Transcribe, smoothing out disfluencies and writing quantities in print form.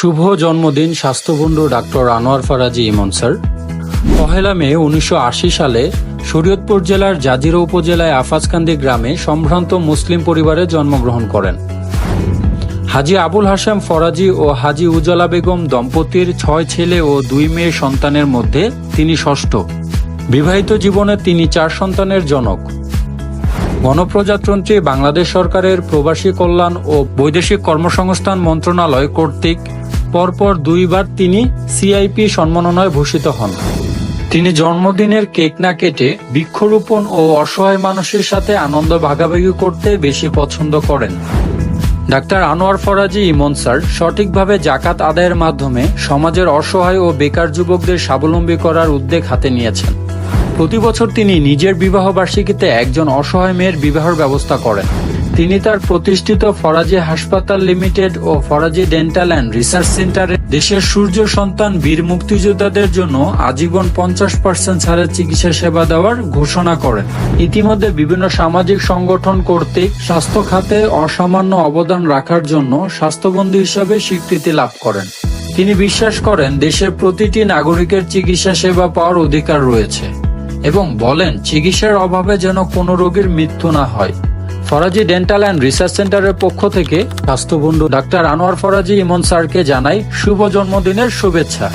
শুভ জন্মদিন স্বাস্থ্যবন্ধু ডাক্তার আনোয়ার ফরাজি ইমন স্যার। 1 মে 1980 সালে শরীয়তপুর জেলার জাজিরা উপজেলায় আফাজকান্দি গ্রামে সম্ভ্রান্ত মুসলিম পরিবারে জন্মগ্রহণ করেন। হাজী আবুল হাশেম ফরাজি ও হাজী উজালা বেগম দম্পতির 6 ছেলে ও 2 মেয়ে সন্তানের মধ্যে তিনি ষষ্ঠ। বিবাহিত জীবনে তিনি 4 সন্তানের জনক। গণপ্রজাতন্ত্রী বাংলাদেশ সরকারের প্রবাসী কল্যাণ ও বৈদেশিক কর্মসংস্থান মন্ত্রণালয় কর্তৃক পরপর 2 বার তিনি সিআইপি সম্মাননায় ভূষিত হন। তিনি জন্মদিনের কেক না কেটে বৃক্ষরোপণ ও অসহায় মানুষের সাথে আনন্দ ভাগাভাগি করতে বেশি পছন্দ করেন। ডাক্তার আনোয়ার ফরাজি ইমন স্যার সঠিকভাবে যাকাত আদায়ের মাধ্যমে সমাজের অসহায় ও বেকার যুবকদের স্বাবলম্বী করার উদ্যোগ হাতে নিয়েছেন। প্রতি বছর তিনি নিজের বিবাহ বার্ষিকীতে একজন অসহায় মেয়ের বিবাহের ব্যবস্থা করেন। তিনি তার প্রতিষ্ঠিত ফরাজি হাসপাতাল লিমিটেড ও ফরাজি ডেন্টাল অ্যান্ড রিসার্চ সেন্টারে দেশের সূর্য সন্তান বীর মুক্তিযোদ্ধাদের জন্য আজীবন 50% ছাড়ের চিকিৎসা সেবা দেওয়ার ঘোষণা করেন। ইতিমধ্যে বিভিন্ন সামাজিক সংগঠন কর্তৃক স্বাস্থ্য খাতে অসামান্য অবদান রাখার জন্য স্বাস্থ্যবন্ধু হিসাবে স্বীকৃতি লাভ করেন। তিনি বিশ্বাস করেন দেশের প্রতিটি নাগরিকের চিকিৎসা সেবা পাওয়ার অধিকার রয়েছে এবং বলেন চিকিৎসার অভাবে যেন কোনো রোগীর মৃত্যু না হয়। ফরাজি ডেন্টাল অ্যান্ড রিসার্চ সেন্টারের পক্ষ থেকে স্বাস্থ্যবন্ধু ডাক্তার আনোয়ার ফরাজি ইমন স্যারকে জানাই শুভ জন্মদিনের শুভেচ্ছা।